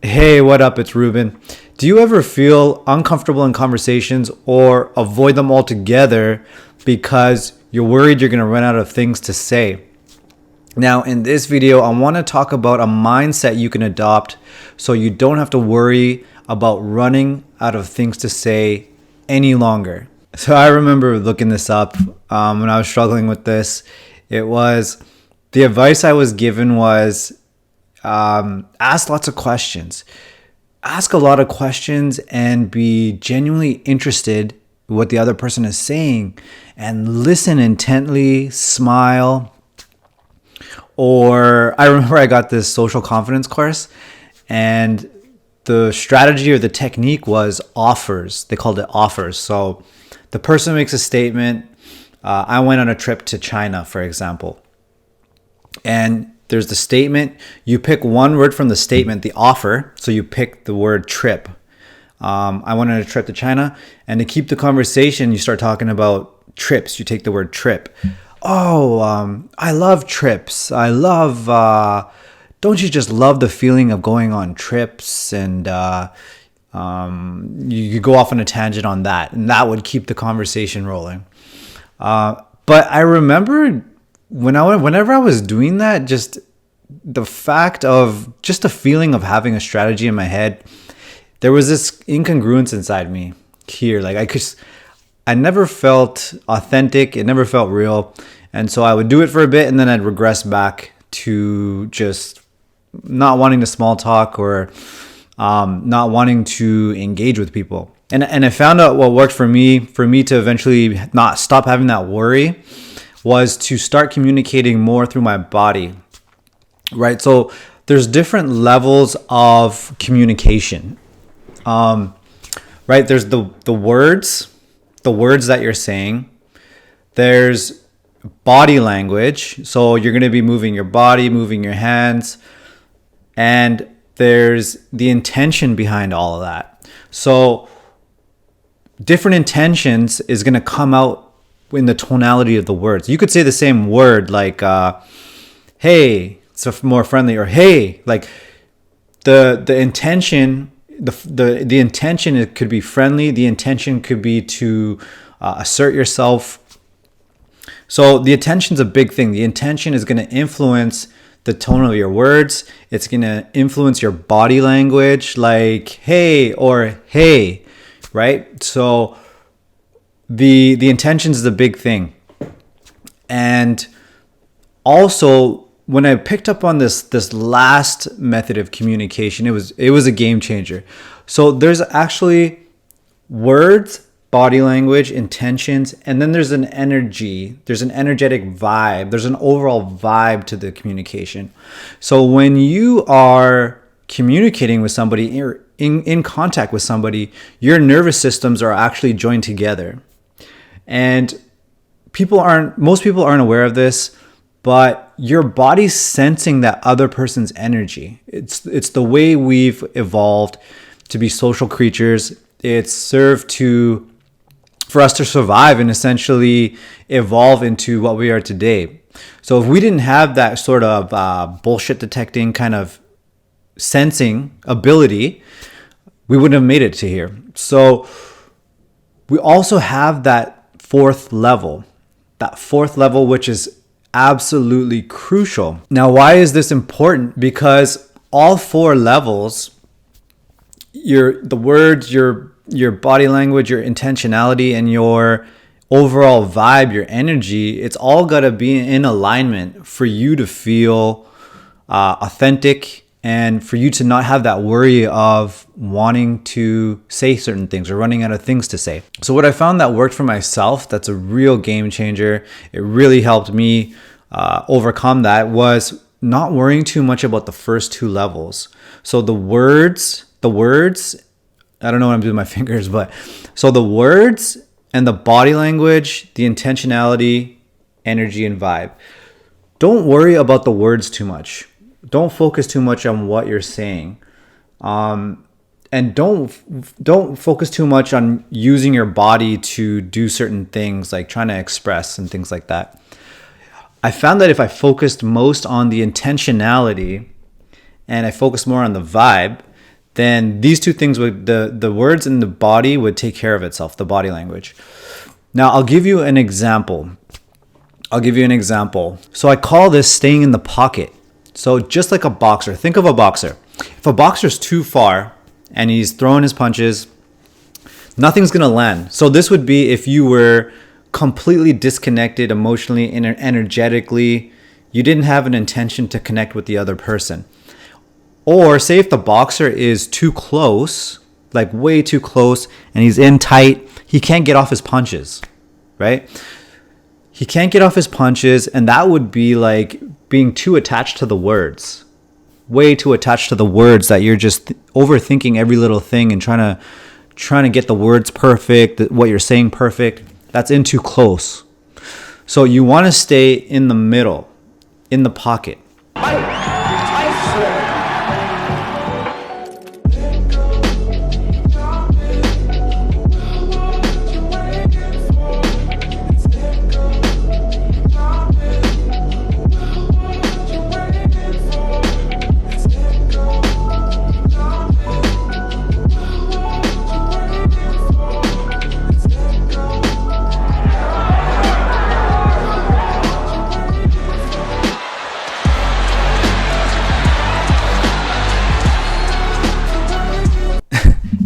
Hey, what up? It's Rubin. Do you ever feel uncomfortable in conversations or avoid them altogether because you're worried you're going to run out of things to say? Now, in this video, I want to talk about a mindset you can adopt so you don't have to worry about running out of things to say any longer. So I remember looking this up when I was struggling with this. The advice I was given was ask lots of questions. Ask a lot of questions and be genuinely interested in what the other person is saying and listen intently, smile. Or I remember I got this social confidence course and the strategy or the technique was offers. They called it offers. So the person makes a statement. I went on a trip to China, for example. And there's the statement. You pick one word from the statement, the offer. So you pick the word trip. I went on a trip to China. And to keep the conversation, you start talking about trips. You take the word trip. Oh, I love trips. Don't you just love the feeling of going on trips? And you go off on a tangent on that. And that would keep the conversation rolling. But I remember whenever I was doing that, just the fact of just the feeling of having a strategy in my head, there was this incongruence inside me here. Like I never felt authentic. It never felt real. And so I would do it for a bit and then I'd regress back to just not wanting to small talk or not wanting to engage with people. And I found out what worked for me to eventually not stop having that worry was to start communicating more through my body, right? So there's different levels of communication, right? There's the words that you're saying. There's body language. So you're going to be moving your body, moving your hands. And there's the intention behind all of that. So different intentions is going to come out in the tonality of the words. You could say the same word like, hey, it's more friendly, or hey, like the intention, the intention, it could be friendly. The intention could be to assert yourself. So the intention's a big thing. The intention is going to influence the tone of your words. It's going to influence your body language, like hey or hey, right? So the intention is the big thing. And also, when I picked up on this last method of communication, it was a game changer. So there's actually words, body language, intentions, and then there's an energy. There's an energetic vibe. There's an overall vibe to the communication. So when you are communicating with somebody, in contact with somebody, your nervous systems are actually joined together. And most people aren't aware of this, but your body's sensing that other person's energy. It's the way we've evolved to be social creatures. It's served for us to survive and essentially evolve into what we are today. So if we didn't have that sort of bullshit detecting kind of sensing ability, we wouldn't have made it to here. So we also have that fourth level, which is absolutely crucial. Now, why is this important? Because all four levels, the words, your body language, your intentionality, and your overall vibe, your energy, it's all got to be in alignment for you to feel authentic and for you to not have that worry of wanting to say certain things or running out of things to say. So what I found that worked for myself, that's a real game changer. It really helped me overcome that, was not worrying too much about the first two levels. So the words, I don't know what I'm doing with my fingers, but so the words and the body language, the intentionality, energy, and vibe. Don't worry about the words too much. Don't focus too much on what you're saying. And don't focus too much on using your body to do certain things, like trying to express and things like that. I found that if I focused most on the intentionality and I focused more on the vibe, then these two things would, the words in the body would take care of itself, the body language. Now, I'll give you an example. So I call this staying in the pocket. So just like a boxer, think of a boxer. If a boxer's too far and he's throwing his punches, nothing's going to land. So this would be if you were completely disconnected emotionally and energetically, you didn't have an intention to connect with the other person. Or say if the boxer is too close, like way too close, and he's in tight, he can't get off his punches, right? He can't get off his punches, and that would be like being too attached to the words. Way too attached to the words that you're just overthinking every little thing and trying to get the words perfect, what you're saying perfect. That's in too close. So you want to stay in the middle, in the pocket.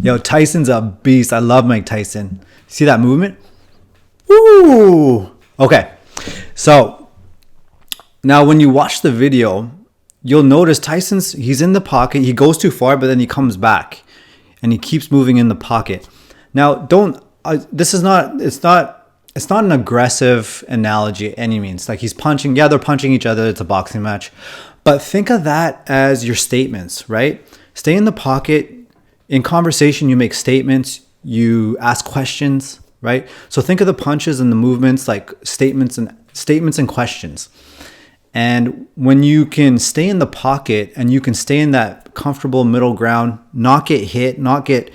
Yo, Tyson's a beast. I love Mike Tyson. See that movement? Woo! Okay. So now when you watch the video, you'll notice he's in the pocket. He goes too far, but then he comes back and he keeps moving in the pocket. Now, it's not an aggressive analogy at any means. Like he's punching. Yeah, they're punching each other. It's a boxing match. But think of that as your statements, right? Stay in the pocket. In conversation, you make statements, you ask questions, right? So think of the punches and the movements like statements and questions. And when you can stay in the pocket and you can stay in that comfortable middle ground, not get hit, not get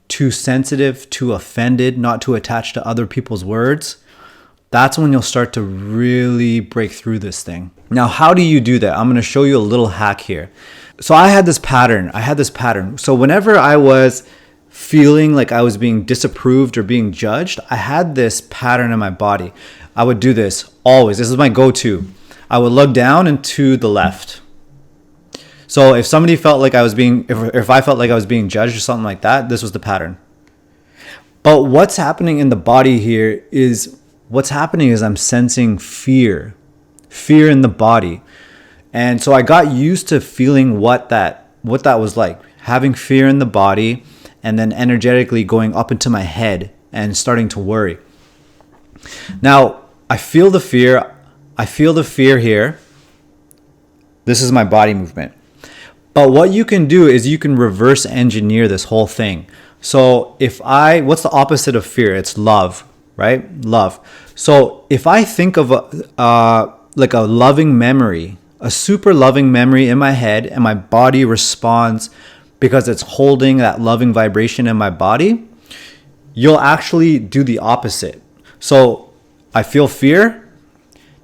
too sensitive, too offended, not too attached to other people's words, that's when you'll start to really break through this thing. Now, how do you do that? I'm going to show you a little hack here. So I had this pattern. So whenever I was feeling like I was being disapproved or being judged, I had this pattern in my body. I would do this always. This is my go-to. I would look down and to the left. So if somebody felt like I was being, if I felt like I was being judged or something like that, this was the pattern. But what's happening in the body here is, I'm sensing fear in the body. And so I got used to feeling what that was like, having fear in the body and then energetically going up into my head and starting to worry. Now, I feel the fear here. This is my body movement. But what you can do is you can reverse engineer this whole thing. So what's the opposite of fear? It's love, right? Love. So if I think of like a loving memory, a super loving memory in my head, and my body responds because it's holding that loving vibration in my body, you'll actually do the opposite. So I feel fear.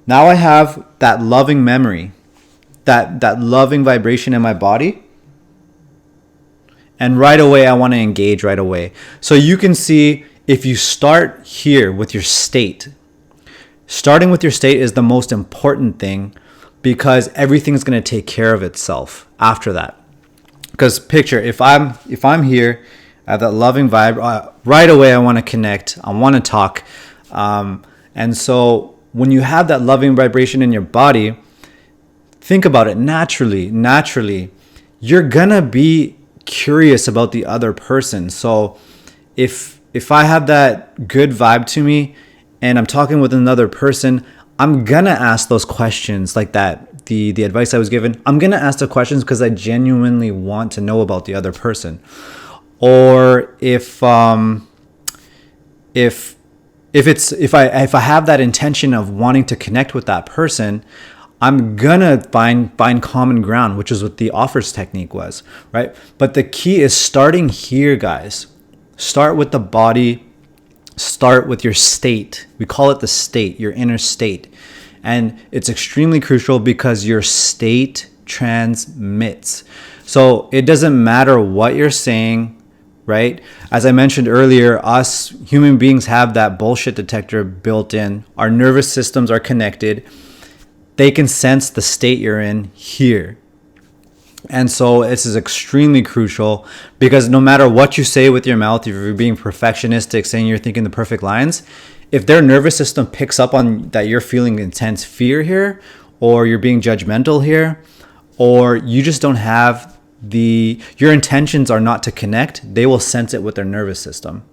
Now I have that loving memory, that loving vibration in my body. And right away, I want to engage right away. So you can see if you start here with your state, starting with your state is the most important thing, because everything's going to take care of itself after that. Because picture, if I'm here, I have that loving vibe, right away I want to connect, I want to talk. And so when you have that loving vibration in your body, think about it naturally, you're going to be curious about the other person. So if I have that good vibe to me and I'm talking with another person, I'm going to ask those questions like that. The advice I was given, I'm going to ask the questions because I genuinely want to know about the other person. Or if I have that intention of wanting to connect with that person, I'm going to find common ground, which is what the offers technique was, right? But the key is starting here, guys. Start with the body. Start with your state. We call it the state, your inner state. And it's extremely crucial because your state transmits. So it doesn't matter what you're saying, right? As I mentioned earlier, us human beings have that bullshit detector built in. Our nervous systems are connected. They can sense the state you're in here. And so this is extremely crucial, because no matter what you say with your mouth, if you're being perfectionistic, saying you're thinking the perfect lines, if their nervous system picks up on that you're feeling intense fear here, or you're being judgmental here, or you just don't have your intentions are not to connect, they will sense it with their nervous system.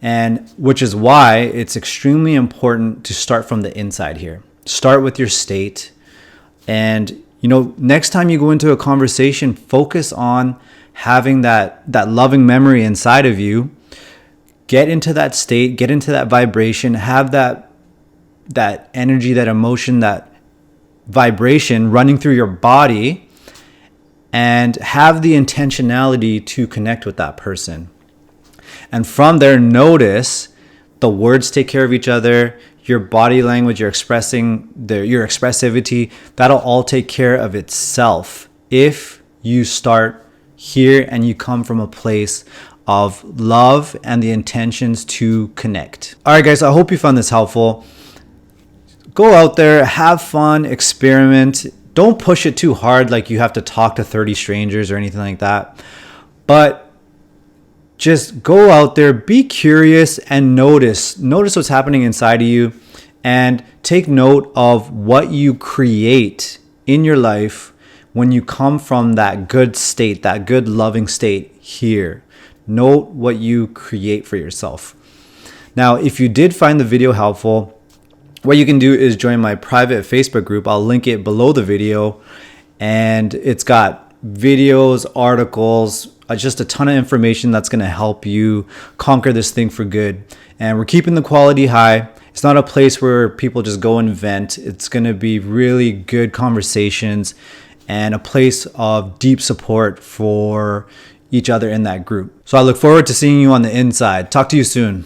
And which is why it's extremely important to start from the inside here. Start with your state. And next time you go into a conversation, focus on having that loving memory inside of you. Get into that state, get into that vibration, have that energy, that emotion, that vibration running through your body, and have the intentionality to connect with that person. And from there, notice the words take care of each other, your body language, your expressivity, that'll all take care of itself if you start here and you come from a place of love and the intentions to connect. All right, guys, I hope you found this helpful. Go out there, have fun, experiment. Don't push it too hard, like you have to talk to 30 strangers or anything like that. But just go out there, be curious, and notice what's happening inside of you, and take note of what you create in your life when you come from that good state, that good loving state here. Note what you create for yourself. Now, if you did find the video helpful, what you can do is join my private Facebook group. I'll link it below the video, and it's got videos, articles, just a ton of information that's going to help you conquer this thing for good. And we're keeping the quality high. It's not a place where people just go and vent. It's going to be really good conversations and a place of deep support for each other in that group. So I look forward to seeing you on the inside. Talk to you soon.